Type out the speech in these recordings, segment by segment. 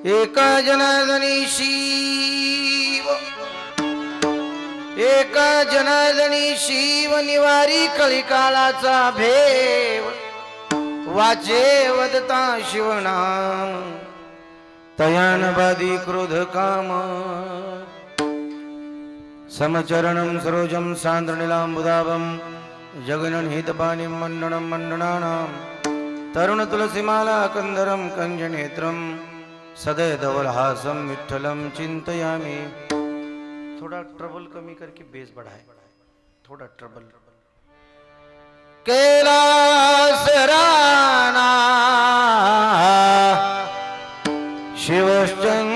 एका जनार्दनी शिव, एका जनार्दनी शिव निवारी कलिकालाचा भेव, वाचे वदता शिवनाम तयान बाधी क्रोध काम। समचरणं सरोजं सान्द्रनीलाम्बुदाभं जगन्निहितपाणिं मण्डनं मण्डनानां तरुण तुलसीमाला कंदरं कंजनेत्रं सदैधवलहासं विठ्ठलं चिंतयामि। थोड़ा ट्रबल कमी करके बेस बढ़ाए, थोड़ा ट्रबल। कैलास राना शिवचंद्रमौळी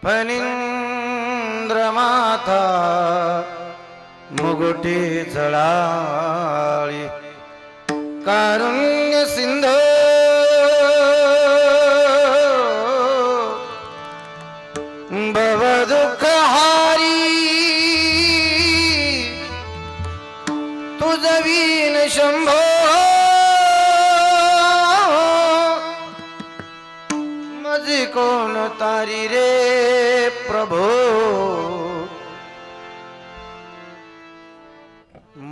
फणींद्रमाता मुगुटी चळाळी कारुण्य सिंधू भव दुःख हारी तुझ वीण शंभो मज कोण तारी रे प्रभो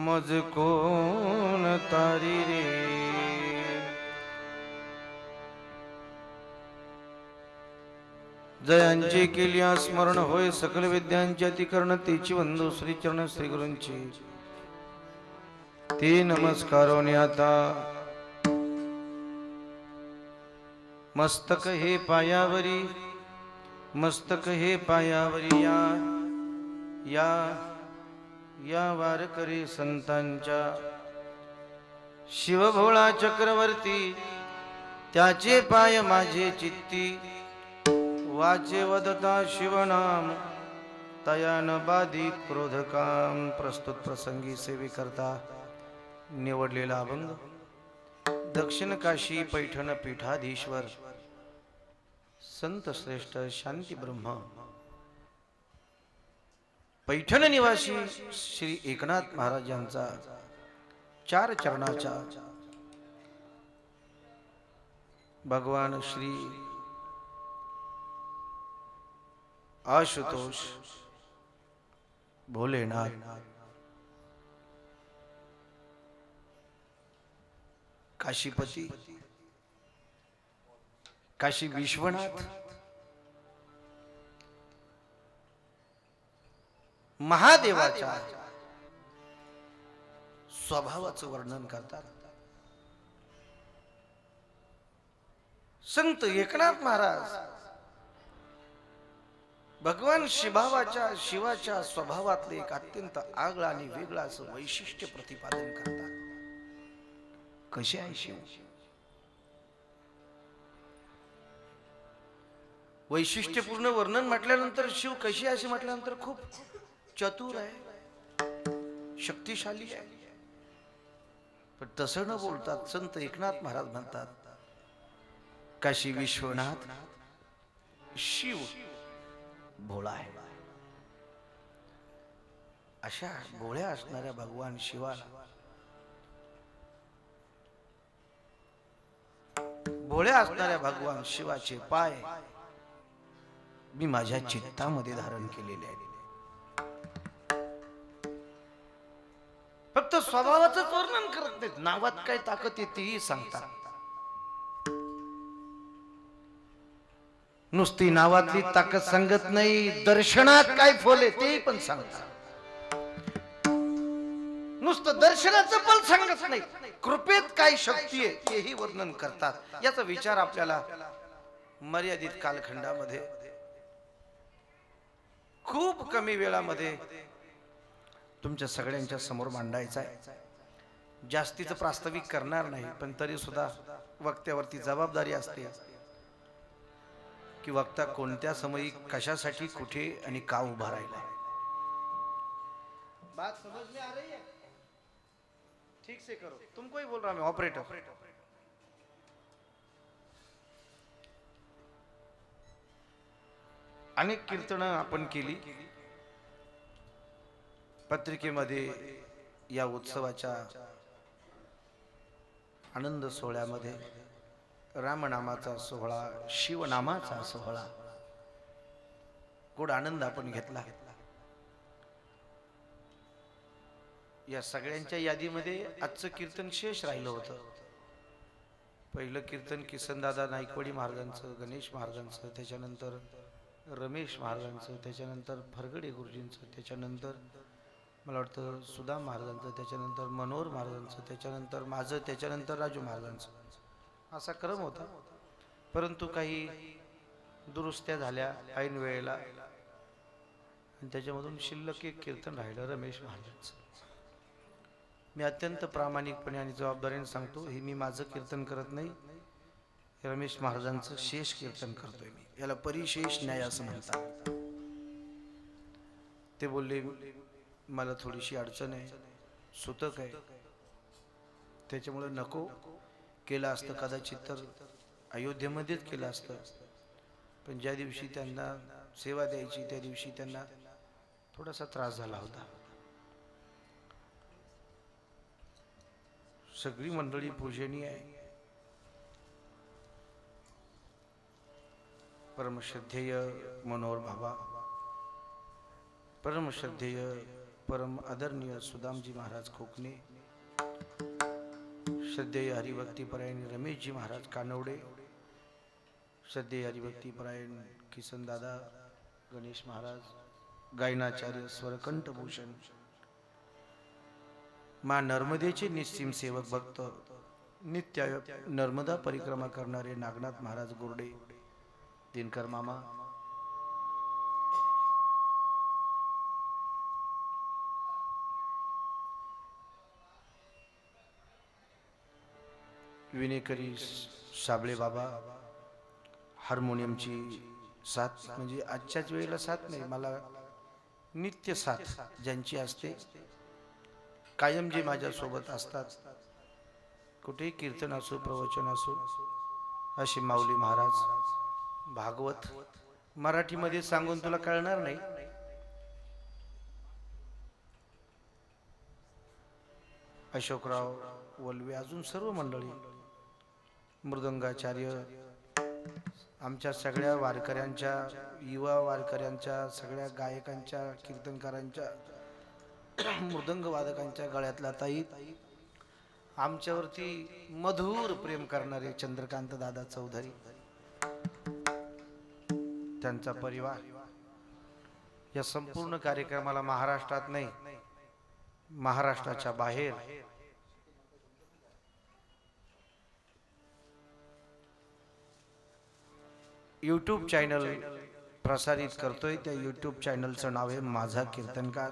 मज कोण तारी रे। जयांची केली स्मरण होय सकल विद्यांची अतिकरण तेची वंदो श्री चरण श्री गुरूंची ते नमस्कारोनी आता मस्तक हे पायावरी, मस्तक हे पायावरी या या या वारकरी संतांच्या शिवभोळा चक्रवर्ती त्याचे पाय माझे चित्ती वाचे वदता शिवनाम तयान बाधी क्रोधकाम। प्रस्तुत प्रसंगी सेवे करता निवडलेला अभंग दक्षिण काशी पैठण पीठाधीश्वर संत श्रेष्ठ शांती ब्रह्म पैठण निवासी श्री एकनाथ महाराज यांचा चार चरणाचा भगवान श्री आशुतोष भोलेनाथ काशीपती काशी विश्वनाथ महादेवाच्या स्वभावाचं वर्णन करतात संत एकनाथ महाराज। भगवान शिवाच्या स्वभावातले एक अत्यंत आगळा आणि वेगळा असं वैशिष्ट्य प्रतिपादन करतात। कसे आहे शिव? वैशिष्ट्यपूर्ण वर्णन म्हटल्यानंतर शिव कशी आहे असे म्हटल्यानंतर खूप चतुर आहे, शक्तिशाली आहे, पण तसं न बोलतात संत एकनाथ महाराज म्हणतात काशी विश्वनाथ शिव भोळा आहे। अशा भोळ्या असणाऱ्या भगवान शिवाला, भोळ्या असणाऱ्या भगवान शिवाचे पाय मी माझ्या चित्तामध्ये धारण केलेले आहेत। फक्त स्वभावाचं वर्णन करत नाहीत, नावात काय ताकद आहे तेही सांगतात। नुसती नावातली ताकद सांगत नाही, दर्शनात काय फल आहे तेही पण सांगतात। नुसतं दर्शनाचं फल सांगत नाही, कृपेत काय शक्ती आहे तेही वर्णन करतात। याचा विचार आपल्याला मर्यादित कालखंडामध्ये खूप कमी वेळामध्ये तुमच्या सगळ्यांच्या समोर मांडायचा आहे। जास्तीचं प्रास्ताविक करणार नाही, पण तरी सुद्धा वक्त्यावरती जबाबदारी असते कि वक्ता कोणत्या समयी कशासाठी कुठे आणि का उभा राहिला। बात समझ में आ रही है? ठीक से करो, तुमको ही बोल रहा मैं ऑपरेटर। अनेक कीर्तनं आपण केली पत्रिकेमध्ये या उत्सवाच्या आनंद सोहळ्यामध्ये रामनामाचा सोहळा, शिवनामाचा सोहळा, गोड आनंद आपण घेतला. या सगळ्यांच्या यादीमध्ये आजचं कीर्तन शेष राहिलं होतं. पहिलं कीर्तन किसनदादा नाईकवाडी महाराजांचं, गणेश महाराजांचं, त्याच्यानंतर रमेश महाराजांचं, त्याच्यानंतर फरगडे गुरुजींचं, त्याच्यानंतर मला वाटतं सुदाम महाराजांचं, त्याच्यानंतर मनोहर महाराजांचं, त्याच्यानंतर माझं, त्याच्यानंतर राजू महाराजांचं, असा क्रम होता. परंतु काही दुरुस्त्या झाल्या ऐन वेळेला आणि त्याच्यामधून शिल्लक एक कीर्तन राहिलं रमेश महाराजांचं. मी अत्यंत प्रामाणिकपणे आणि जबाबदारीने सांगतो, हे मी माझं कीर्तन करत नाही, रमेश महाराजांचं शेष कीर्तन करतोय मी. याला परिशेष न्याय असं म्हणतात. ते बोलले मला थोडीशी अडचण आहे, सुतक आहे, त्याच्यामुळे नको. केलं असतं कदाचित तर अयोध्येमध्येच केलं असतं, पण ज्या दिवशी त्यांना सेवा द्यायची त्या दिवशी त्यांना थोडासा त्रास झाला होता. सगळी मंडळी पूजनीय आहे. परमश्रद्धेय मनोहर बाबा, परमश्रद्धेय परम आदरणीय सुदामजी महाराज कोकणे, श्रद्धेय हरिभक्तीपरायण रमेशजी महाराज कानवडे, श्रद्धेय हरिभक्तीपरायण किसनदादा गणेश महाराज, गायनाचार्य स्वरकंठभूषण, मां नर्मदेचे निस्सीम सेवक भक्त, नित्य नर्मदा परिक्रमा करणारे नागनाथ महाराज गोरडे, दिनकर मामा, विनेकरी साबळे बाबा, हार्मोनियमची साथ, म्हणजे आजच्याच वेळेला साथ नाही, मला नित्य साथ ज्यांची असते, कायम जे माझ्यासोबत असतात, कुठेही कीर्तन असो प्रवचन असो, असे माऊली महाराज. भागवत मराठीमध्ये सांगून तुला कळणार नाही, अशोकराव वल्वे, अजून सर्व मंडळी, मृदंगाचार्य, आमच्या सगळ्या वारकऱ्यांच्या, युवा वारकऱ्यांच्या, सगळ्या गायकांच्या, कीर्तनकारांच्या, मृदंग वादकांच्या गळ्यातला ताई, आमच्यावरती मधुर प्रेम करणारे चंद्रकांत दादा चौधरी, त्यांचा परिवार, या संपूर्ण कार्यक्रमाला महाराष्ट्रात नाही, महाराष्ट्राच्या बाहेर यूट्यूब चॅनल प्रसारित करतोय. त्या यूट्यूब चॅनलचं नाव आहे माझा कीर्तनकार.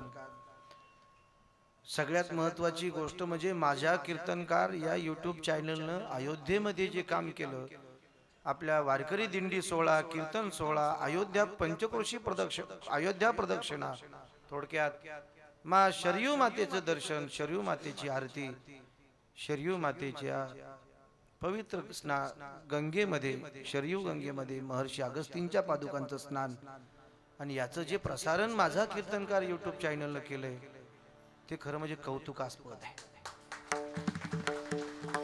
सगळ्यात महत्त्वाची गोष्ट म्हणजे माझा कीर्तनकार या यूट्यूब चॅनलनं अयोध्येमध्ये जे काम केलं, आपल्या वारकरी दिंडी सोहळा, कीर्तन सोहळा, अयोध्या पंचक्रोशी अयोध्या प्रदक्षिणा, थोडक्यात मा शरयू मातेचं दर्शन, शरयू मातेची आरती, शरयू मातेच्या पवित्र गंगेमध्ये, शरयू गंगेमध्ये महर्षी अगस्तींच्या पादुकांचं स्नान, आणि याचं जे प्रसारण माझा कीर्तनकार यूट्यूब चॅनलनं केलंय, ते खरं म्हणजे कौतुकास्पद आहे,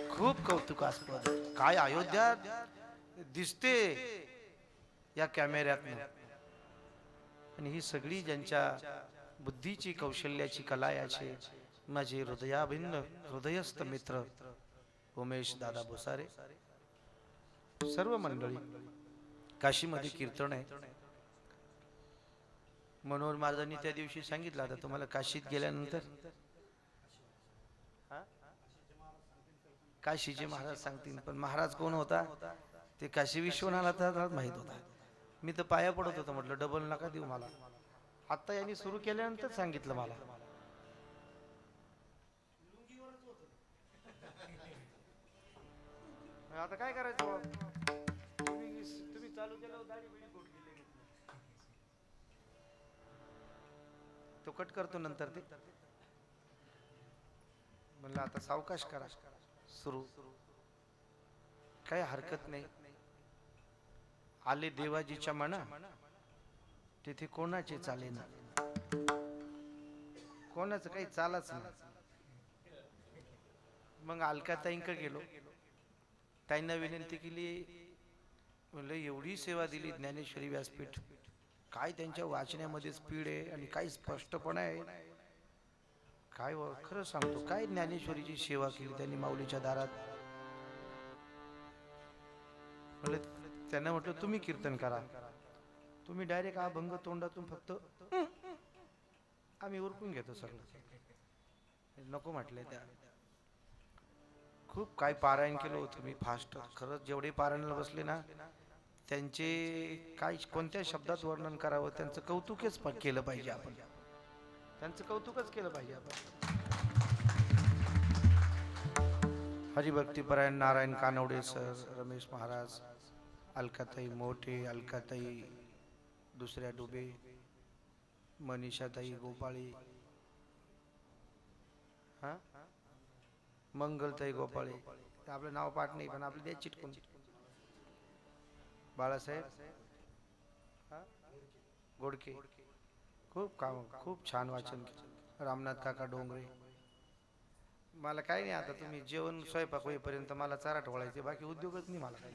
खूप कौतुकास्पद आहे. काय अयोध्या दिसते या कॅमेऱ्यातनं, आणि ही सगळी ज्यांच्या बुद्धीची कौशल्याची कला याचे माझे हृदयाभिन्न हृदयस्थ मित्र उमेश दादा बोसारे, सर्व मंडळी. काशीमध्ये कीर्तन आहे. मनोहर महाराजांनी त्या दिवशी सांगितलं, आता तुम्हाला काशीत गेल्यानंतर काशीचे महाराज सांगतील, पण महाराज कोण होता ते काशी विश्वनाथाला माहित होता. मी तर पाया पडत होतो, म्हटलं डबल नका देऊ मला. आता यांनी सुरू केल्यानंतर सांगितलं मला. आता काय करायचं, तुम्ही चालू केलं, दाढी बिडी गोठली, तो कट करतो नंतर. ते म्हणलं आता सावकाश करा सुरू, काही हरकत नाही. आले देवाजीच्या मना, तिथे कोणाचे चाले ना, कोणाचं काही चालच नाही. मग अलकाताईंक गेलो, ताईंना विनंती केली, म्हणलं एवढी सेवा दिली ज्ञानेश्वरी व्यासपीठ, काय त्यांच्या वाचण्यामध्ये स्पीड आहे आणि काय स्पष्टपणा आहे, काय खरं सांगतो, काय ज्ञानेश्वरीची सेवा केली त्यांनी माऊलीच्या दारात. म्हणलं त्यांना म्हटलं तुम्ही कीर्तन करा, तुम्ही डायरेक्ट अभंग तोंडातून फक्त आम्ही उरकून घेतो सगळं, नको म्हटले. त्या खूप काय पारायण केलं होतं मी फास्ट. खरंच जेवढे पारायणाला बसले ना त्यांचे काय कोणत्या शब्दात वर्णन करावं, त्यांचं कौतुकच केलं पाहिजे आपण, त्यांचं कौतुकच केलं पाहिजे आपण. हरिभक्तीपरायण नारायण कानवडे सर, रमेश महाराज, अलकाताई मोठे, अलकाताई दुसऱ्या डुबे, मनीषाताई गोपाळी, हा मंगलताई गोपाळे, आपलं नाव पाठ नाही पण आपलं द्या चिटकून, बाळासाहेब गोडके, खूप काम, खूप छान वाचन केलं. रामनाथ काका डोंगरे. मला काही नाही, आता तुम्ही जेवण स्वयंपाक होईपर्यंत मला चाराट वळायचे, बाकी उद्योगच नाही मला काही.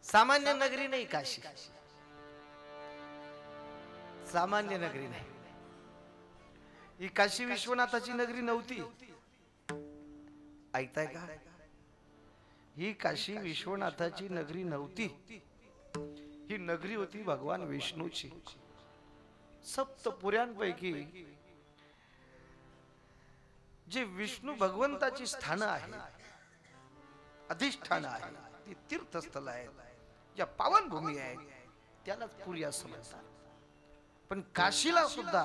सामान्य नगरी नाही काशी, सामान्य नगरी नाही. ही काशी विश्वनाथाची नगरी नव्हती, ऐकताय का? ही काशी विश्वनाथाची नगरी नव्हती, ही नगरी होती भगवान विष्णूची. सप्तपुऱ्यांपैकी जे विष्णू भगवंताची स्थानं आहेत, अधिष्ठान आहे, ती तीर्थस्थळ आहेत, ज्या पावनभूमी आहेत, त्यालाच पुरी असं म्हणतात. पण काशीला सुद्धा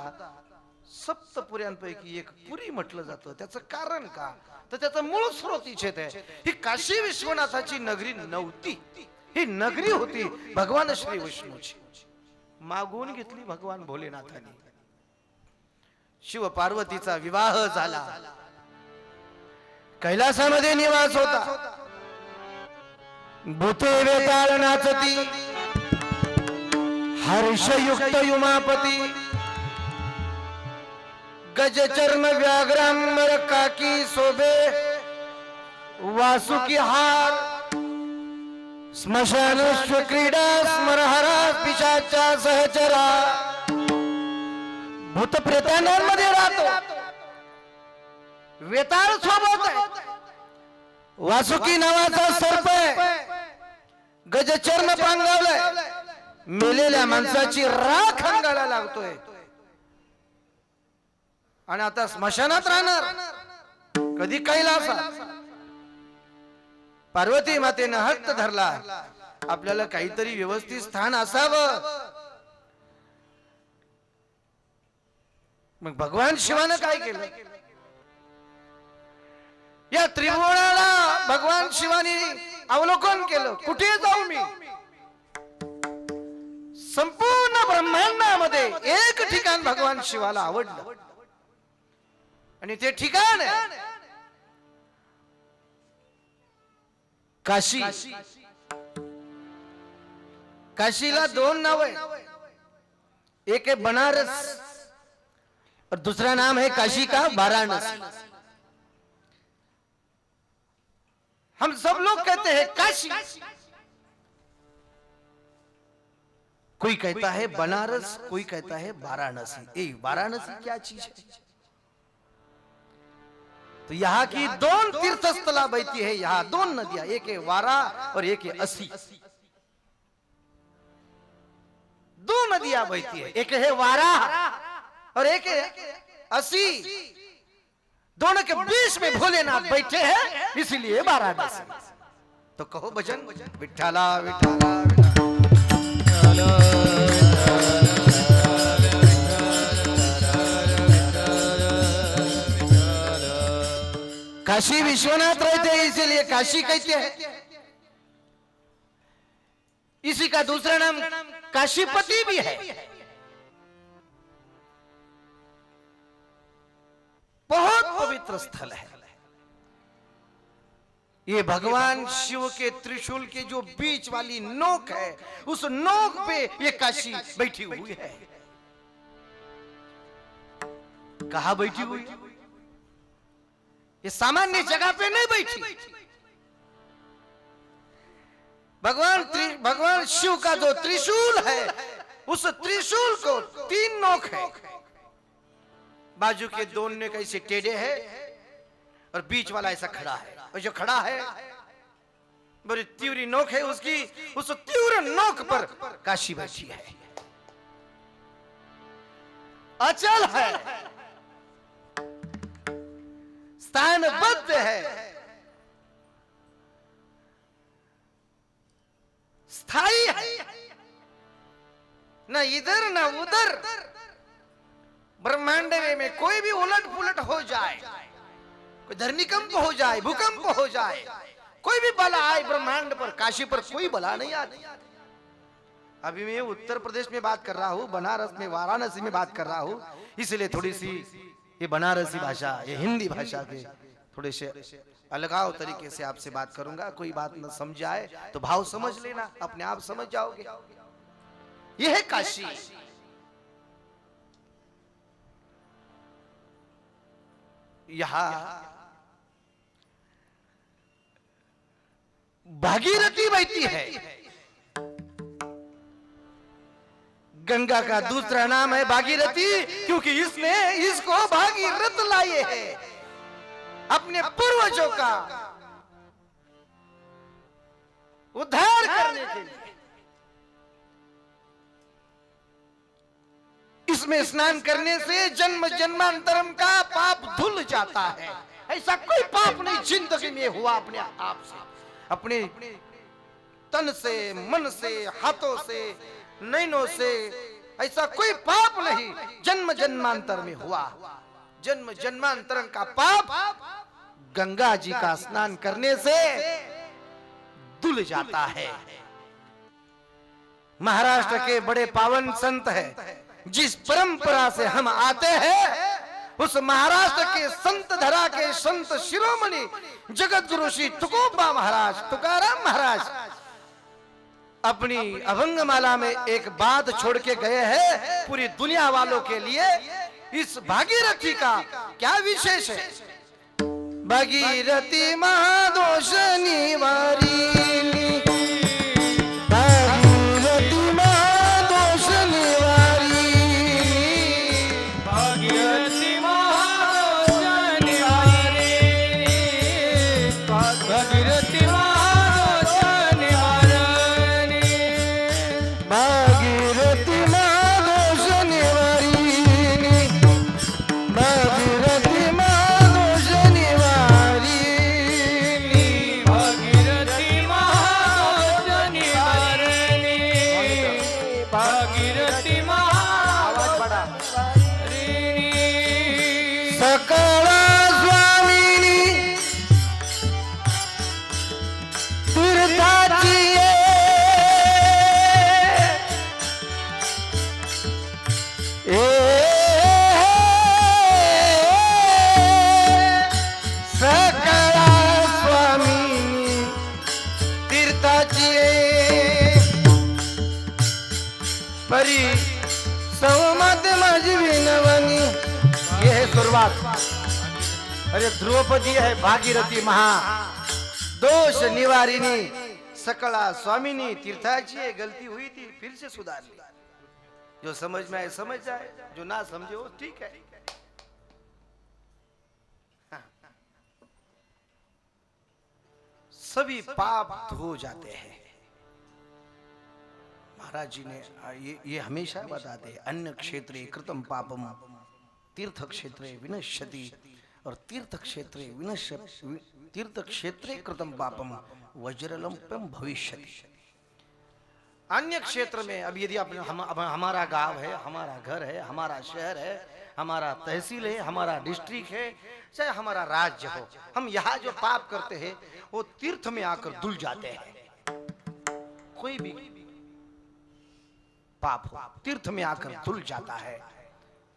सप्तपुऱ्यांपैकी एक पुरी म्हटलं जातं. त्याचं कारण का, तर त्याचं मूळ स्रोत इच्छेत आहे. ही काशी विश्वनाथाची नगरी नव्हती, ही नगरी होती भगवान श्री विष्णूची. मागून घेतली भगवान भोलेनाथाने. शिव पार्वतीचा विवाह झाला, कैलासामध्ये निवास होता. भूते वेताळ नाचती, हर्षयुक्त उमापती, गजचर्म व्याघ्रांबर काकी शोभे, वासुकी हार, स्मशान क्रीडा स्मरहरा पिशाचा सहचरा. भूत प्रेतांमध्ये राहतो, वेताळ सोबत आहे, वासुकी नावाचा सर्प आहे, गजचर्म पांगवलाय, मेलेल्या माणसाची राख अंगाला लागतोय, आणि आता स्मशानात राहणार, कधी कैलासात. पार्वती मातेनं हट्ट धरला, आपल्याला काहीतरी व्यवस्थित स्थान असावं. मग भगवान शिवानं काय केलं, या त्रिभुवनाला भगवान शिवानी अवलोकन केलं. कुठे जाऊ मी, संपूर्ण ब्रह्मांडामध्ये एक ठिकाण भगवान शिवाला आवडलं, आणि ते ठिकाण आहे काशी. काशीला दोन नाव आहे, एक है बनारस और दूसरा नाम है काशी का वाराणसी. हम सब लोग कहते हैं काशी, कोई कहता है बनारस, कोई कहता है वाराणसी. वाराणसी क्या चीज है? तो यहाँ की दोन तीर्थस्थला बहती है, यहाँ दोन नदियां, एक है वारा और एक है असी. दो नदियां बहती है, एक है वारा और एक है असी. दोनों के बीच में भोलेनाथ बैठे हैं, इसीलिए वाराणसी. तो कहो भजन, विठ्ठला विठ्ठला काशी विश्वनाथ रहते हैं, इसीलिए काशी कहते हैं. इसी का दूसरा नाम काशीपति भी है. बहुत पवित्र स्थल है ये. भगवान शिव के त्रिशूल के जो बीच वाली नोक है, उस नोक पे ये काशी बैठी हुई है. कहां बैठी हुई? ये सामान्य जगह पे नहीं बैठी। भगवान शिव का जो त्रिशूल है, उस त्रिशूल को 3 नोक है। बाजू के दोनों ने कैसे टेढ़े हैं और बीच वाला ऐसा खड़ा है, और जो खड़ा है बड़ी तीव्र नोक है उसकी। उस तीव्र नोक पर काशी बैठी है, अचल है, स्थानबद्ध है, स्थायी है, न इधर न उधर। ब्रह्मांड में कोई भी उलट पुलट हो जाए, कोई धरनीकंप हो जाए, भूकंप हो जाए, कोई भी बला आए ब्रह्मांड पर, काशी पर कोई बला नहीं आती। अभी मैं उत्तर प्रदेश में बात कर रहा हूँ, बनारस में, वाराणसी में बात कर रहा हूँ, इसलिए थोड़ी सी ये बनारसी भाषा, ये हिंदी भाषा के थोड़े से अलगाव तरीके से आपसे बात करूंगा। कोई बात न समझ आए तो भाव समझ लेना, अपने आप समझ जाओगे। यह है काशी। यहां भागीरथी बहती है। गंगा का दूसरा नाम है भागीरथी, क्योंकि इसने इसको भागीरथ लाए हैं अपने पूर्वजों का उद्धार करने के लिए। इसमें स्नान करने से जन्म जन्मांतरम का पाप धुल जाता है। ऐसा कोई पाप नहीं जिंदगी में हुआ अपने आप से, अपने तन से, मन से, हाथों से, नैनों से, ऐसा कोई पाप नहीं जन्म जन्मांतर में हुआ। जन्म जन्मांतरम का पाप गंगा जी का स्नान करने से धुल जाता है। महाराष्ट्र के बड़े पावन संत है, जिस परंपरा से हम आते हैं, उस महाराष्ट्र के संत धरा के संत शिरोमणि जगत गुरु श्री तुकोबा महाराज, तुकाराम महाराज अपनी अभंगमाला में एक बात छोड़ के गए हैं पूरी दुनिया वालों के लिए। इस भागीरथी का क्या विशेष है? भागीरथी महादोष निवारिणी, अरे द्रौपदी है भागीरथी महा दोष निवारिणी, सकला स्वामिनी तीर्थाची है। गलती हुई थी, फिर से सुधार ली। जो समझ में आए समझ जाए, जो ना समझे वो ठीक है। सभी पाप धो जाते हैं। महाराज जी ने ये हमेशा बताते हैं, अन्य क्षेत्रे कृतम पापम तीर्थ क्षेत्रे विनश्यति, और तीर्थ क्षेत्रे कृतम पापम वज्रलंपम भविष्यति। अन्य क्षेत्र में, अब यदि हमारा गांव है, हमारा घर है, हमारा शहर है, हमारा तहसील है, हमारा डिस्ट्रिक्ट है, चाहे हमारा राज्य हो, हम यहाँ जो पाप करते हैं वो तीर्थ में आकर धुल जाते हैं। कोई भी पाप हो तीर्थ में आकर धुल जाता है।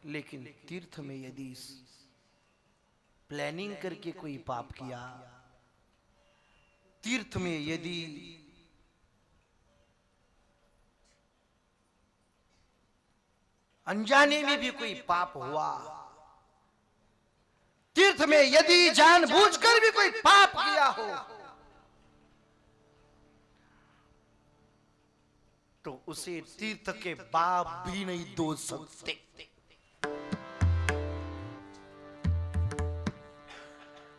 लेकिन तीर्थ में यदि प्लानिंग करके कोई पाप किया, तीर्थ में यदि अनजाने में भी कोई पाप हुआ, तीर्थ में यदि जानबूझकर भी कोई पाप किया हो तो उसे तीर्थ के बाप भी नहीं धो सकते।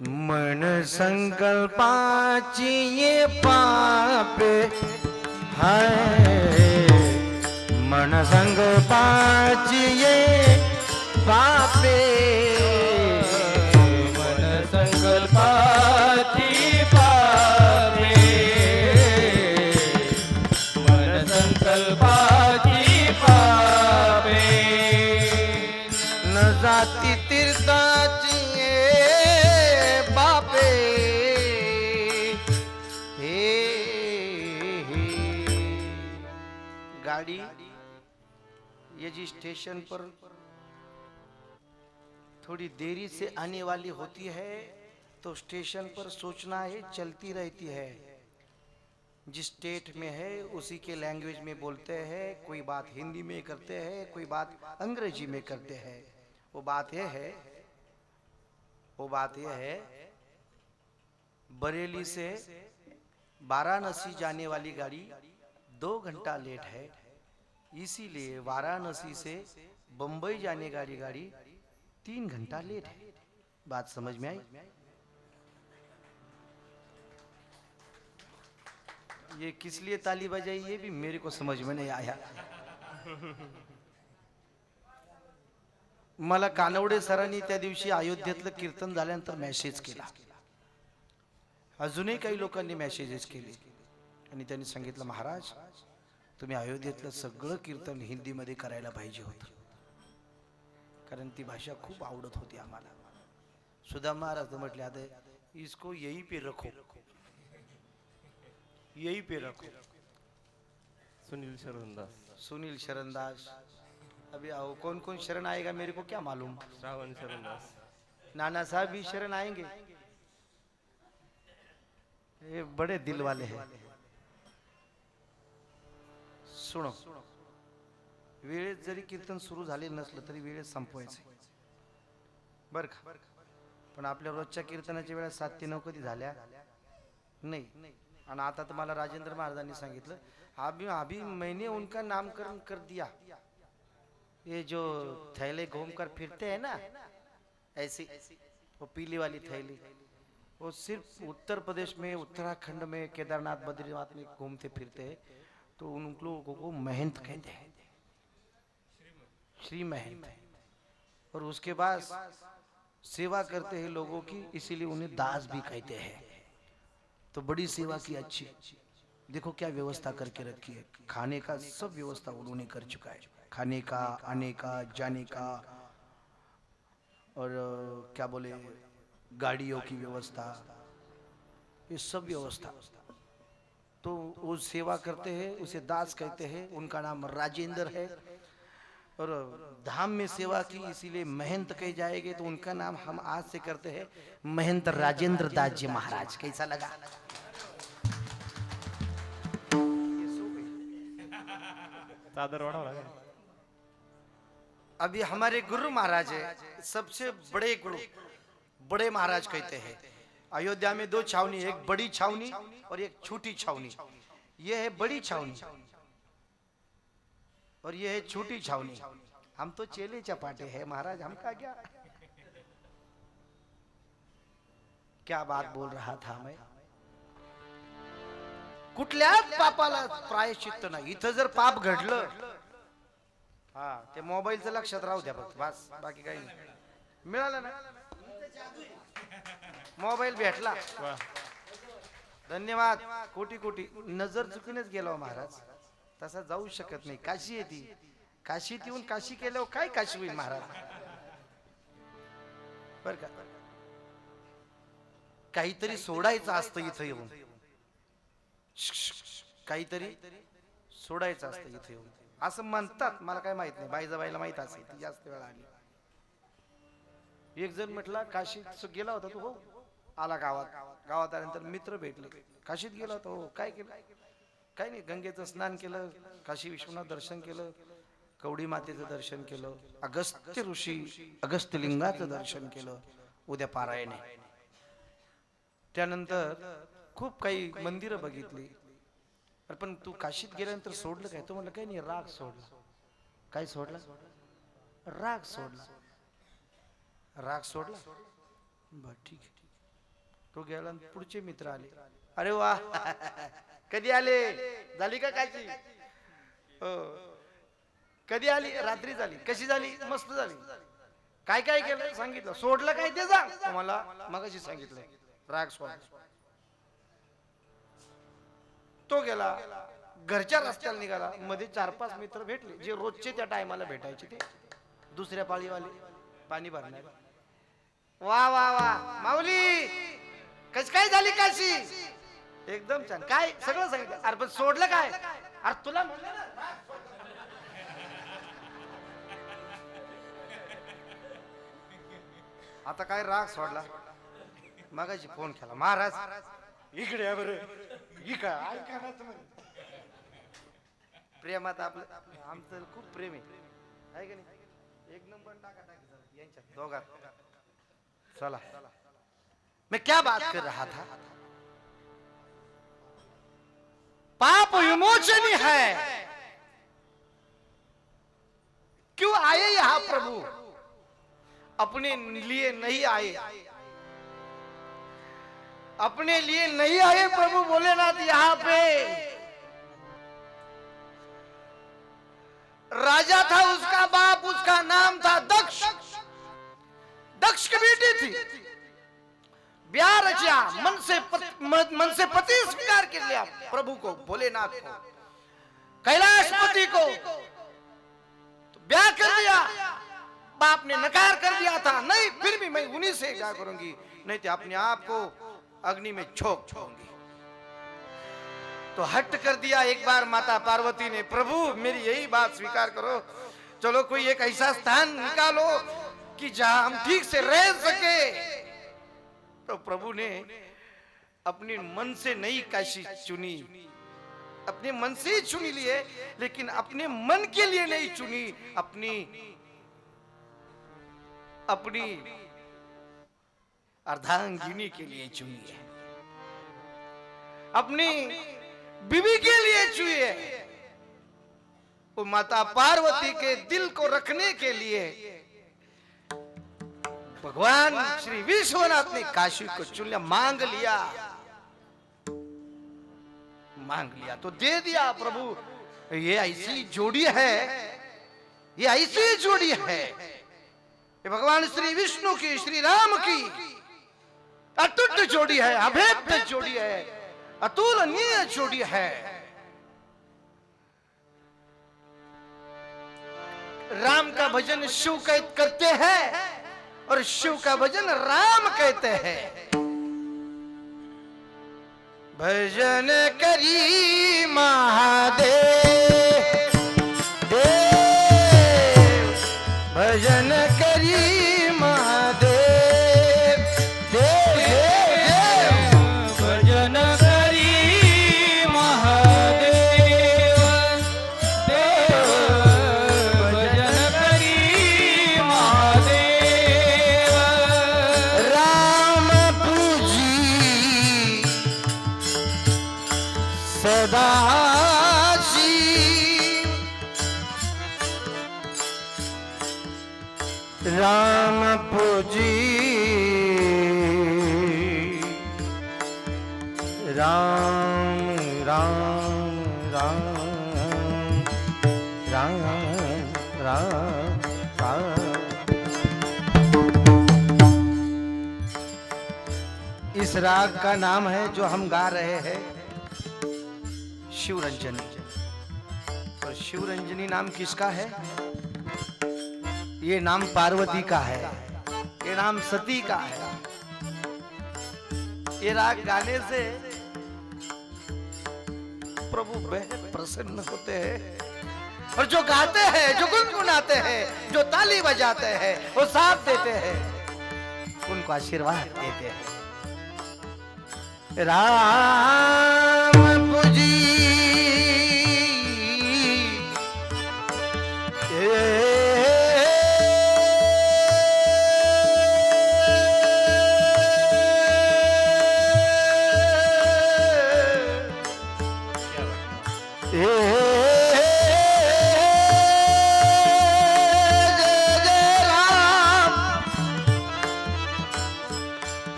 मन संकल्पाची ये पापे हाय, मन संकल्पाची ये पापे, मन संकल्पाची पापे, मन संकल्पाची पापे, न जाती तीर्थाची ये बापे हे गाड़ी ये जी स्टेशन पर थोड़ी देरी से आने वाली होती है तो स्टेशन पर सोचना है चलती रहती है। जिस स्टेट में है उसी के लैंग्वेज में बोलते हैं, कोई बात हिंदी में करते हैं, कोई बात अंग्रेजी में करते हैं। वो बात यह है बरेली से वाराणसी जाने वाली गाड़ी 2 घंटा लेट है, इसीलिए वाराणसी से बंबई जाने वाली गाड़ी 3 घंटा लेट है। बात समझ में आई? ये किस लिए ताली बजाई ये भी मेरे को समझ में नहीं आया। मला कानवडे सरांनी त्या दिवशी अयोध्येतलं कीर्तन झाल्यानंतर मेसेज केला, अजूनही काही लोकांनी मेसेजेस केले आणि त्यांनी सांगितलं महाराज तुम्ही अयोध्येतलं सगळं कीर्तन हिंदीमध्ये करायला पाहिजे होतं, कारण ती भाषा खूप आवडत होती आम्हाला। सुदाम महाराज म्हटले आता इसको यही पे रखो, यही पे रखो। सुनील शरणदास, सुनील शरणदास, अभी आओ कौन कौन शरण आएगा मेरे को क्या मालूम। श्रावण शरणदास, नाना साहब भी शरण आएंगे, ये बड़े दिल वाले हैं। सुनो, वेळेत जरी कीर्तन सुरू झाले नसलं तरी वेळेत संपवायचे बर का। पण आपल्या रोजच्या कीर्तनाच्या वेळा 7 ते 9 कधी झाल्या नाही। आणि आता तर मला राजेंद्र महाराजांनी सांगितलं अभी मैंने उनका नामकरण कर दिया, ये जो थैले घूम कर फिरते हैं ना ऐसी, वो पीली वाली थैली, वो सिर्फ उत्तर प्रदेश में, उत्तराखंड में, केदारनाथ बद्रीनाथ में घूमते फिरते हैं, तो उन लोगों को महंत कहते हैं, श्री महंत। और उसके बाद सेवा करते हैं लोगों की, इसीलिए उन्हें दास भी कहते हैं। तो बड़ी सेवा की अच्छी, देखो क्या व्यवस्था करके रखी है, खाने का सब व्यवस्था उन्होंने कर चुका है, खाने का, आने का, जाने का, और क्या बोले गाड़ियों की व्यवस्था, ये सब व्यवस्था। तो वो सेवा करते हैं, उसे दास कहते हैं, उनका नाम राजेंद्र है। और धाम में सेवा की इसीलिए महंत कहे जाएंगे, तो उनका नाम हम आज से करते हैं महंत राजेंद्र दास जी महाराज। कैसा लगा? चादर वाढावं लागेल। अभी हमारे गुरु महाराज है, सबसे बड़े गुरु, बड़े महाराज कहते हैं। अयोध्या में 2 छावनी, एक बड़ी छावनी और एक छोटी छावनी। ये है बड़ी छावनी और ये है छोटी छावनी। हम तो चेले चपाटे हैं महाराज, हम का क्या बात बोल रहा था मैं। कुठल्याच पापाला प्रायश्चित्त नाही। इथं जर पाप घडलं, हा ते मोबाईलचं लक्षात राहू द्या फक्त, बस बाकी काही नाही। मिळालं ना मोबाईल भेटला, धन्यवाद, कोटी कोटी। नजर चुकीनेच गेलो महाराज, तसा जाऊ शकत नाही। काशी येते, काशीत येऊन काशी केल्यावर काय काशी होईल महाराज, बर का। काहीतरी सोडायचं असतं इथं येऊन, काहीतरी सोडायचं असतं इथं येऊन, असं म्हणतात। मला काय माहित नाही, बाईजाबाईला माहित असेल, ती जास्त वेळ आली। एक जण म्हटला काशीत गेला होता तो, हो आला गावात, गावात आल्यानंतर मित्र भेटले, काशीत गेला होता, हो काय केलं, काय नाही, गंगेचं स्नान केलं, काशी विश्वनाथ दर्शन केलं, कवडी मातेचं दर्शन केलं, अगस्त्य ऋषी अगस्त्य लिंगाचं दर्शन केलं, उद्या पारायण आहे. त्यानंतर खूप काही मंदिरं बघितली. पण तू काशीत गेल्यानंतर सोडलं काय? तो म्हणलं काही नाही, राग सोडला. काय सोडला? राग सोडला. राग सोडला. बर ठीक आहे. तो गेला. पुढचे मित्र आले. अरे वा कधी आले? झाली का काशी? हो. कधी आली? रात्री झाली. कशी झाली? मस्त झाली. काय काय केलं सांगितलं. सोडलं काय ते सांग. मला मगाशी सांगितलंय राग सोडला. तो गेला. घरच्या रस्त्याला निघाला. मध्ये 4-5 मित्र भेटले जे रोजचे त्या टायमाला भेटायचे. ते दुसऱ्या पाळीवाले पाणी भरणार. वा वा वा माऊली कशी काय झाली काशी? एकदम छान. काय सगळं सांगितलं. अरे पण सोडलं काय? अरे तुला म्हणलं ना. आता काय राग सोडला? मगाशी फोन केला. महाराज इकडे या बरं. प्रेमात आपलं आमचं खूप प्रेम आहे का नाही? एक नंबर टाका टाकी यांच्यात दोघात. चला मैं क्या बात कर रहा था. पाप विमोचनी है. क्यों आए यहाँ प्रभु? अपने लिए नहीं आए. अपने लिए नहीं आए प्रभु भोलेनाथ यहाँ पे. राजा था उसका बाप, उसका नाम था दक्ष. दक्ष की बेटी थी. ब्याह रचा. मन से पति स्वीकार कर लिया प्रभु को, भोलेनाथ को, कैलाशपति को. तो ब्याह कर दिया. बाप ने नकार कर दिया था. नहीं फिर भी मैं उन्हीं से क्या करूंगी, नहीं तो अपने आप को अग्नि में झोंक दूंगी. तो हट कर दिया एक बार माता पार्वती ने. प्रभु मेरी यही बात स्वीकार करो. चलो कोई एक ऐसा स्थान निकालो कि जहां हम ठीक से रह सके. तो प्रभु ने अपने मन से नई काशी चुनी. अपने मन से ही चुनी लिए, लेकिन अपने मन के लिए नहीं चुनी. अपनी अर्धांगिनी के लिए चुनी है. अपनी बीवी के लिए चुनी है. वो माता पार्वती के दिल को रखने के लिए भगवान श्री विश्वनाथ ने काशी को चुन लिया. मांग लिया तो दे दिया. प्रभु ये ऐसी जोड़ी है, ये ऐसी जोड़ी है. ये भगवान श्री विष्णु की, श्री राम की अटूट जोड़ी है, अभेद्य जोड़ी है, अतुलनीय जोड़ी है. राम का भजन शिव करते हैं और शिव का भजन राम कहते हैं. भजन करी महादेव देव. भजन करी महादेव देव देव. भजन करी महादेव देव. भजन करी महादेव. राम पूजी सदाशी. राम पूजी राम राम राम राम राम राम. इस राग का नाम है जो हम गा रहे हैं शिवरंजनी. और शिवरंजनी नाम किसका है? ये नाम पार्वती का है, ये नाम सती का है. ये राग गाने से प्रभु बेहद प्रसन्न होते हैं. और जो गाते हैं, जो गुनगुनाते हैं, जो ताली बजाते हैं, वो साथ देते हैं, उनको आशीर्वाद देते हैं. राम पूजी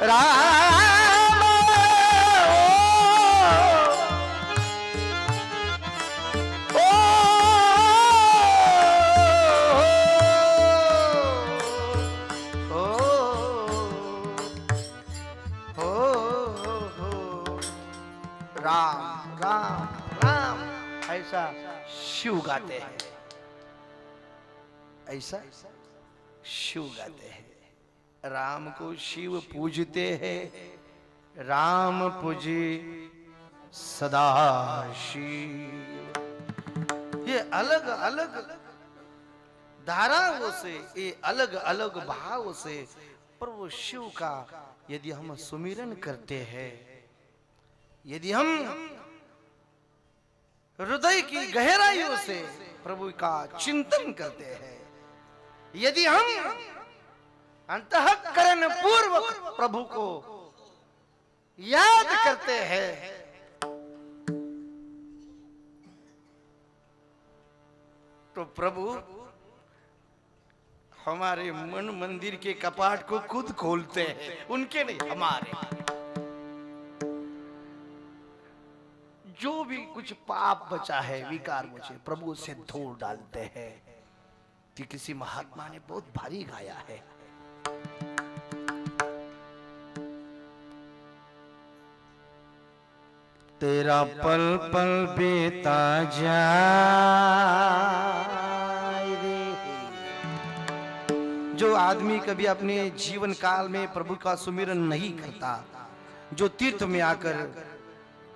राम ओ, ओ, ओ, राम राम राम ऐसा शिव गाते हैं, ऐसा शिव गाते हैं। राम को शिव पूजते हैं, राम पूजे सदा शिव। ये अलग अलग धाराओं से, ये अलग अलग भाव से प्रभु शिव का यदि हम सुमिरन करते हैं, यदि हम हृदय की गहराइयों से प्रभु का चिंतन करते हैं, यदि हम अंतःकरण पूर्वक प्रभु को याद करते हैं, तो प्रभु हमारे मन मंदिर के कपाट को खुद खोलते हैं, उनके नहीं हमारे। जो भी कुछ पाप बचा है, विकार मुझे प्रभु से धो डालते हैं। कि किसी महात्मा ने बहुत भारी गाया है, तेरा पल पल बीता जाए रे। जो आदमी कभी अपने जीवन काल में प्रभु का सुमिरन नहीं करता, जो तीर्थ में आकर,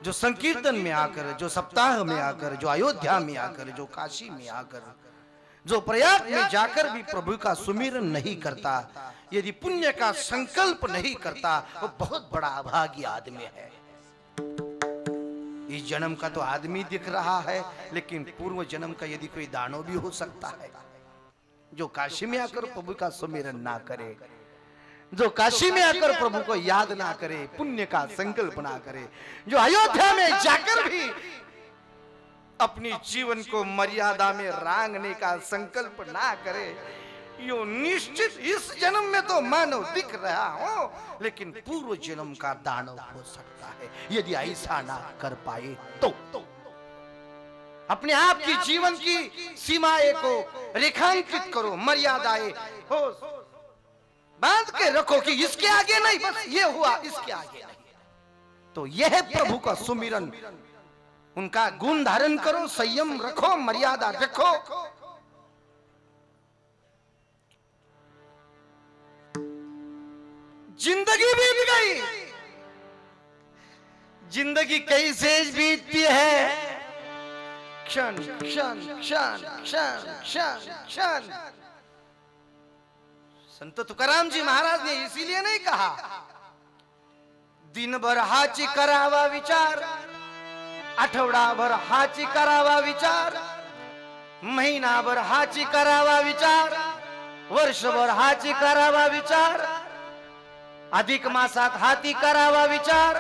जो संकीर्तन में आकर, जो सप्ताह में आकर, जो अयोध्या में आकर, जो काशी में आकर, जो प्रयाग में जाकर भी प्रभु का सुमिरन नहीं करता, यदि पुण्य का संकल्प नहीं करता, वो बहुत बड़ा अभागी आदमी है। इस जन्म का तो आदमी दिख रहा है, लेकिन पूर्व जन्म का यदि कोई दानव भी हो सकता है। जो काशी में आकर प्रभु का सुमिरन ना करे, जो काशी में आकर प्रभु को याद ना करे, पुण्य का संकल्प ना करे, जो अयोध्या में जाकर भी अपनी जीवन को मर्यादा में रांगने का संकल्प ना करे, यो निश्चित इस जन्म में तो मानव दिख रहा हो, लेकिन पूर्व जन्म का दानव हो सकता है। यदि ऐसा ना कर पाए तो अपने आप की जीवन की सीमाएं को रेखांकित करो, मर्यादाएं हो बांध के रखो कि इसके आगे नहीं, बस ये हुआ, इसके आगे नहीं। तो यह प्रभु का सुमिरन, उनका गुण धारण करो, संयम रखो, मर्यादा रखो। जिंदगी बीत गई, जिंदगी कैसे बीतती है, क्षण क्षण क्षण क्षण क्षण क्षण। संत तुकाराम जी महाराज ने इसीलिए नहीं कहा दिन भर हाची करावा विचार, आठवडाभर हाची करावा विचार, महिनाभर हाची करावा विचार, वर्षभर हाची करावा विचार, अधिक मासात हाथी करावा विचार।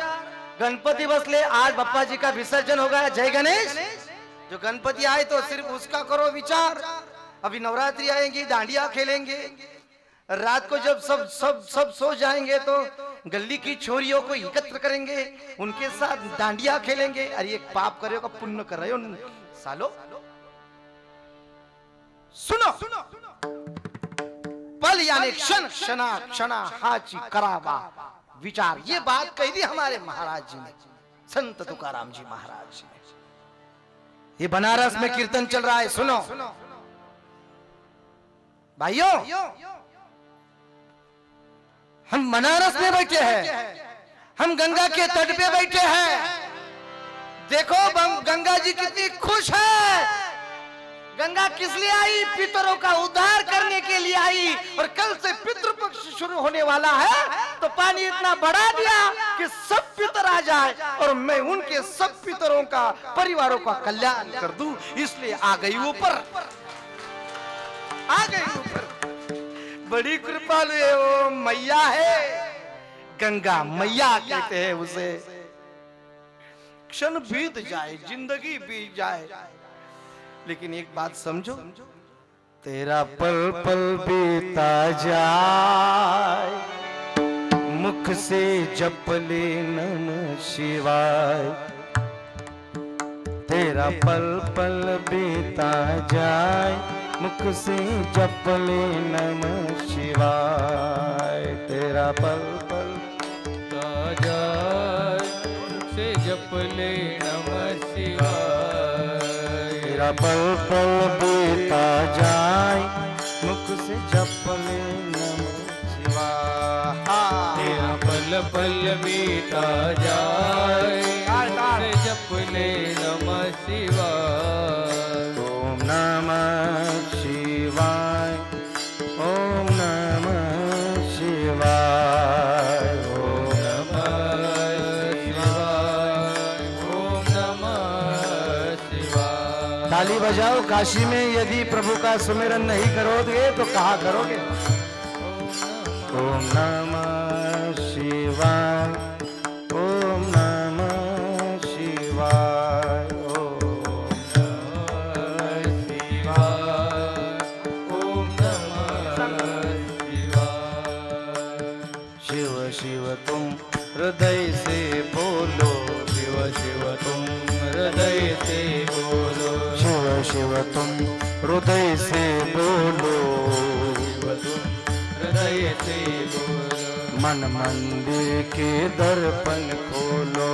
गणपति बसले, आज बप्पा जी का विसर्जन हो गया, जय गणेश। जो गणपति आए तो सिर्फ उसका करो विचार। अभी नवरात्रि आएंगी, डांडिया खेलेंगे, रात को जब सब सब सब सो जाएंगे तो गली की छोरियों को एकत्र करेंगे, उनके साथ डांडिया खेलेंगे। अरे एक पाप करे का पुण्य कर रहे हो सालो। सुनो पल यानी क्षण, क्षणा क्षणा हाची करावा विचार। ये बात कही थी हमारे महाराज जी ने, संत तुकाराम जी महाराज जी ने। ये बनारस में कीर्तन चल रहा है, सुनो भाइयों, हम बनारस में बैठे हैं, हम गंगा के तट पे बैठे हैं। देखो गंगा जी कितनी खुश है। गंगा किस लिए आई? पितरों का उद्धार करने के लिए आई। और कल से पितृपक्ष शुरू होने वाला है, तो पानी इतना बढ़ा दिया कि सब पितर आ जाए और मैं उनके सब पितरों का, परिवारों का कल्याण कर दूं। इसलिए आ गई ऊपर, आ गई ऊपर। बड़ी कृपालु है वो, मैया है, गंगा मैया कहते हैं उसे। क्षण बीत जाए, जिंदगी बीत जाए, लेकिन एक बात समझो, तेरा पल पल बीता जाए, मुख से जप ले नमः शिवाय, तेरा पल पल बीता जाए, मुख से जप ले नमः शिवाय, तेरा पल पल जाय, से जप ले नमः शिवाय, तेरा पल पल बीता जाए, मुख से जप ले नमः शिवाय, तेरा पल पल बीता जाए, से जप ले नमः शिवाय। ओम नमः शिवाय, ओम नमः शिवाय, ओम नमः शिवाय, ओम नमः शिवाय। ताली बजाओ। काशी में यदि प्रभु का सुमिरन नहीं करोगे तो कहाँ करोगे? ओम नमः शिवाय, ओम नमः शिवाय, ओम नमः शिवाय, ओम नमः शिवाय। शिव शिव तुम हृदय से बोलो, शिव शिव तुम हृदय से बोलो, शिव शिव तुम हृदय से बोलो, शिव तुम हृदय से बोलो। मन मंदिर के दर्पण खोलो,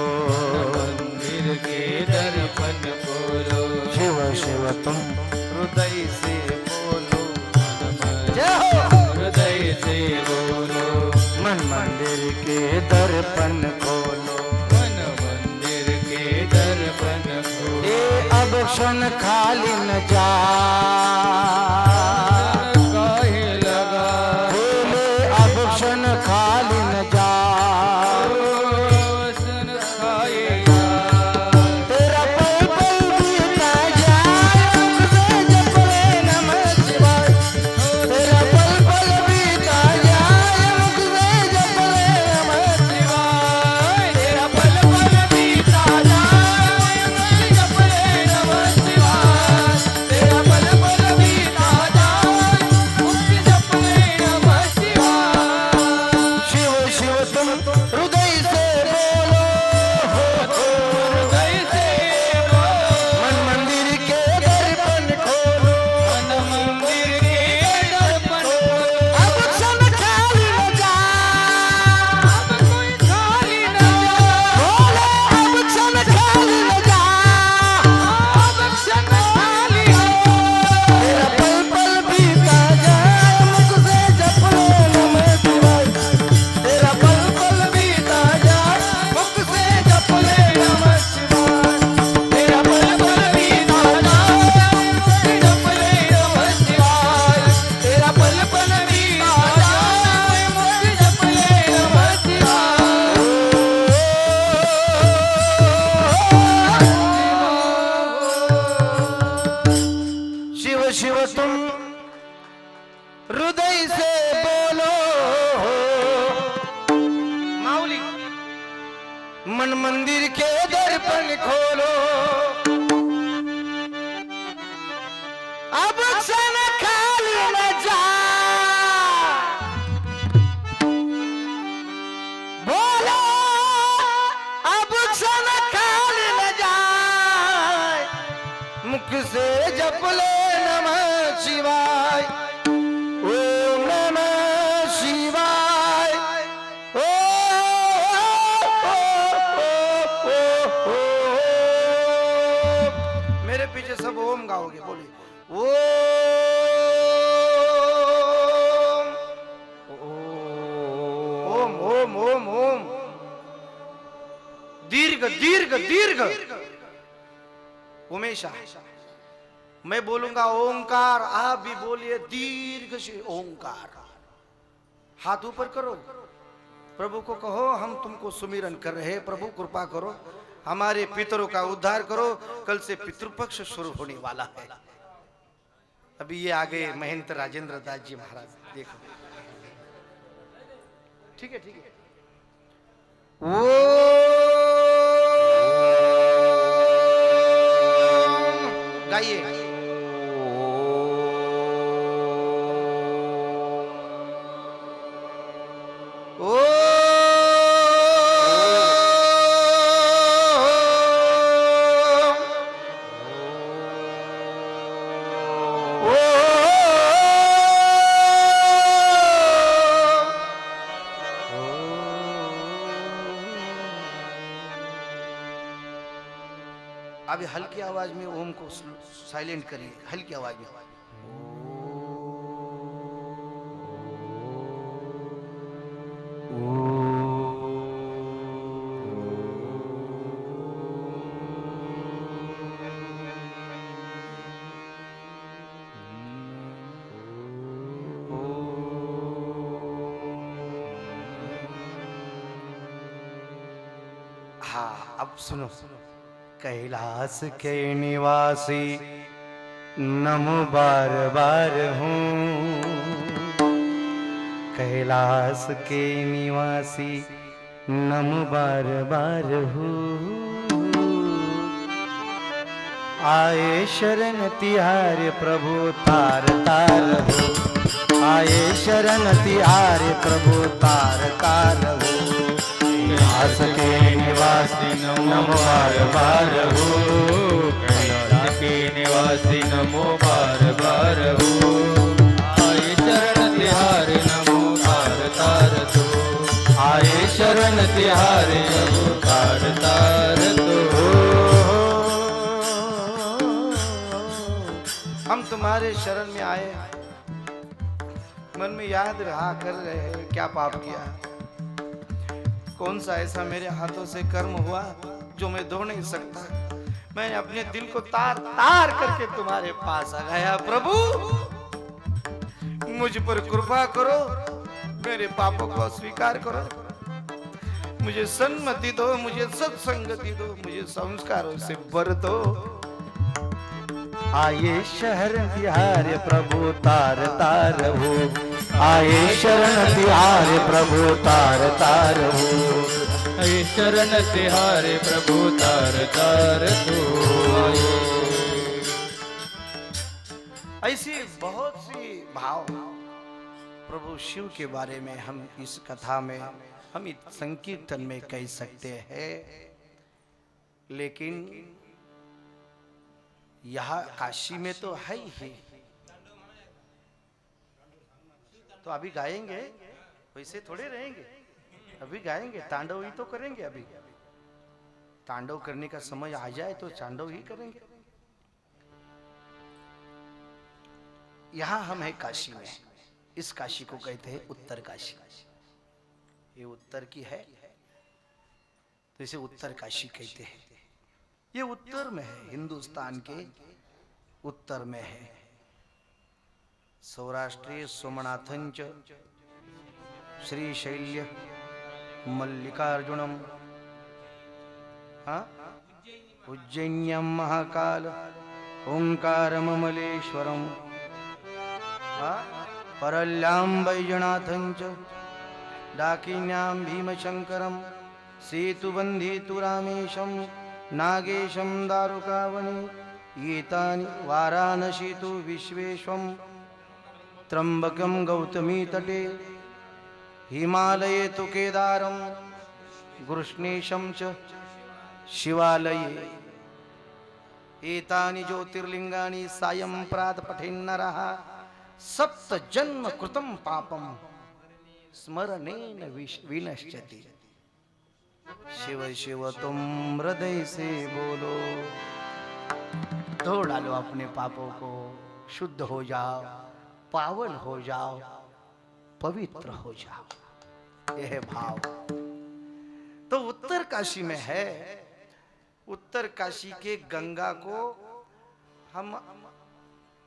मंदिर के दर्पण खोलो, शिव शिव तुम हृदय से बोलो, जय हो हृदय से बोलो। मन मंदिर के दर्पण खोलो, मन मंदिर के दर्पण खोलो। ये अब क्षण खाली न जा, काहे लगा बोले अब क्षण खाली न जा, सन खाएगा। तेरा पल पल बीता जाए, मुख से जप ले नमः शिवाय, तेरा पल पल बीता जाए, मुख से जप ले नमः शिवाय, तेरा पल पल बीता जाए, जप ले नमः शिवाय। तेरा पल पल बीता जाए, मुक्ति जप ले नमः शिवाय। शिव शिव तुम हृदय से बोलो, हृदय से बोलो, मन मंदिर के दर्पण खोलो, मन मंदिर के दर्पण खोलो। अब क्षण खाली न जा, अब कोई खाली न जाए, बोले अब क्षण खाली न जा, अब क्षण खाली हो। तेरा पल पल बीता जाए, मुख से जप ले नमः शिवाय, तेरा पल पल बीता जाए, मुख से जप ले नमः शिवाय, तेरा पल पल बीता जाए, जप ले नमः शिवाय। तेरा पल पल बीता जाए, मुक्ति जप ले नमः शिवाय। शिव शिव तुम हृदय से बोलो, माऊली मन मंदिर के दर्पण खोलो, अब क्षण खाली न जा, बोलो अब क्षण खाली न जाए, मुख से जप ले नमः शिवाय, ओम नमः शिवाय, मेरे पीछे सब ओम गाओगे, बोलिए ओम ओम ओम ओम, दीर्घ दीर्घ दीर्घ। उमेशा मैं बोलूंगा ओंकार, आप भी बोलिए दीर्घ से ओंकार। हाथ ऊपर करो, प्रभु को कहो हम तुमको सुमिरन कर रहे हैं, प्रभु कृपा करो, हमारे पितरों का उद्धार करो, कल से पितृपक्ष शुरू होने वाला है। अभी ये आगे महंत राजेंद्र दास जी महाराज, देखो ठीक है ठीक है। गाइए ओ अभी हल्की आवाज में ओम को साइलेंट करिए, हल्की आवाज में। हाँ अब सुनो। कैलाश के निवासी नमो बार बार हूँ, कैलाश के निवासी नमो बार बार हूँ। आए शरण तिहारे प्रभु तार तार हो, आए शरण तिहारे प्रभु तार तार हो। कैलाश के निवासी नमो बार बार हो, कैलाश के निवासी नमो बार बार हो। आए शरण तिहारे नमो तार तार तो, आए शरण तिहारे नमो तार तार तो। हम तुम्हारे शरण में आए, मन में याद रहा कर रहे हैं क्या पाप किया, कौन सा ऐसा मेरे हाथों से कर्म हुआ जो मैं धो नहीं सकता। मैंने अपने दिल को तार तार करके तुम्हारे पास आ गया। प्रभु मुझ पर कृपा करो, मेरे पापों को स्वीकार करो, मुझे सन्मति दो, मुझे सत्संगति दो, मुझे संस्कारों से भर दो। आए शरण तिहारे प्रभु तार तार हो, आए शरण तिहारे प्रभु तार तार हो। आए शरण तिहारे प्रभु तार तार तो। ऐसी बहुत सी भाव प्रभु शिव के बारे में हम इस कथा में, हम इस संकीर्तन में कह सकते हैं। लेकिन यहाँ काशी में तो है ही, तो अभी गाएंगे, वैसे थोड़े रहेंगे, अभी गाएंगे, तांडव ही तो करेंगे। अभी तांडव करने का समय आ जाए तो तांडव ही करेंगे। यहाँ हम है काशी में, इस काशी को कहते हैं उत्तर काशी। ये उत्तर की है तो इसे उत्तर काशी कहते हैं। ये उत्तर में है, हिंदुस्तान के उत्तर में है। सौराष्ट्रीय सोमनाथंच श्रीशैल्य मल्लिकार्जुनम, उज्जैन्यम महाकाल ओंकारममलेश्वरम, परल्यां वैजनाथंच डाकिन्यां भीमशंकरम, सेतुबन्धितु रामेशम नागेशम दारुकावने, एतानि वाराणसी तु विश्वेश्वम त्र्यंबकम गौतमी तटे, हिमालये तु केदारम कृष्णेशम च शिवालये। एतानि ज्योतिर्लिंगानि सायं प्रात पठेन्नरः, सप्त जन्म कृतं पापम स्मरणेन विनश्यति। शिव शिव तुम हृदय से बोलो, धो डालो अपने पापों को, शुद्ध हो जाओ, पावन हो जाओ, पवित्र हो जाओ। यह भाव तो उत्तर काशी में है। उत्तर काशी के गंगा को हम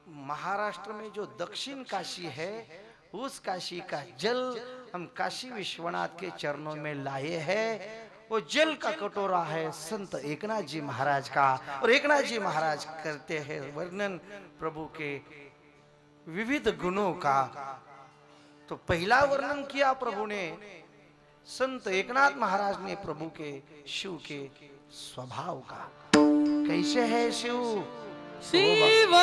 महाराष्ट्र में जो दक्षिण काशी है, उस काशी का जल हम काशी विश्वनाथ के चरणों में लाए हैं। वो जल का कटोरा है संत एकनाथ जी महाराज का, और एकनाथ जी महाराज करते हैं वर्णन प्रभु के विविध गुणों का। तो पहला वर्णन किया प्रभु ने, संत एकनाथ महाराज ने प्रभु के, शिव के स्वभाव का। कैसे है शिव? शिव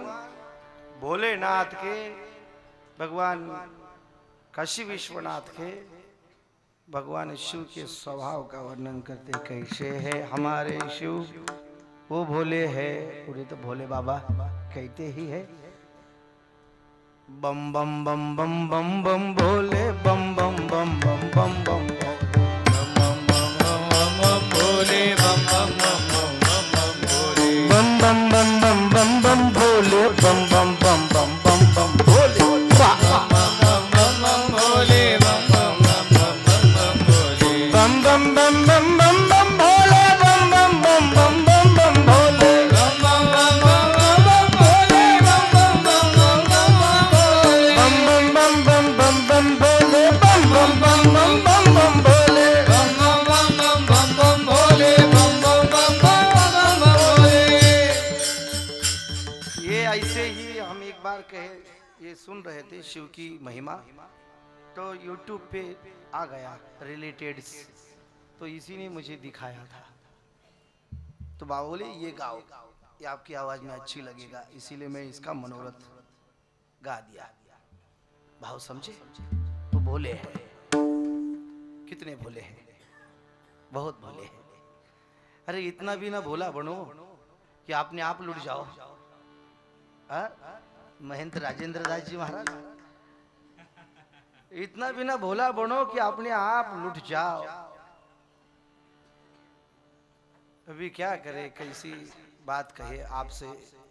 भगवान भोलेनाथ के, भगवान काशी विश्वनाथ के, भगवान शिव के स्वभाव का वर्णन करते कैसे है हमारे शिव। वो भोले है, उन्हें तो भोले बाबा कहते ही है। बम बम बम बम बम बम भोले, बम बम बम बम बम बम भोले बम बम बम बम भोले बम बम बम बम बम बम भोले, बम बम बम बम बम बम भोले। भोले बम बम बम भोले बम बम बम बम बम बम भोले, बम बम बम बम बम बम भोले। बम बम बम भोले बम बम भोले बम बम बम बम बम बम भोले, बम बम बम बम बम बम भोले। बम बम भोले बम बम भोले। ये ऐसे ही हम एक बार कहे, ये सुन रहे थे शिव की महिमा, तो YouTube पे आ गया रिलेटेड, तो इसी ने मुझे दिखाया था। तो बाबा बोले ये गाओ, ये आपकी आवाज में अच्छी लगेगा, इसीलिए मैं इसका मनोरथ गा दिया। भाव समझे? तो भोले हैं, कितने भोले हैं, बहुत भोले हैं। अरे इतना भी ना भोला बनो कि आपने आप लुट जाओ। महेंद्र राजेंद्र दास जी महाराज, इतना भी ना भोला बनो कि अपने आप लुट जाओ। अभी क्या करे, कैसी बात कहे आपसे,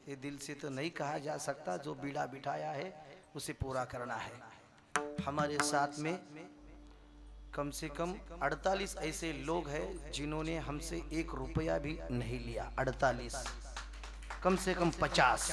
ये दिल से तो नहीं कहा जा सकता। जो बीड़ा बिठाया है उसे पूरा करना है। हमारे साथ में कम से कम 48 ऐसे लोग हैं जिन्होंने हमसे 1 रुपया भी नहीं लिया। 48, कम से कम 50।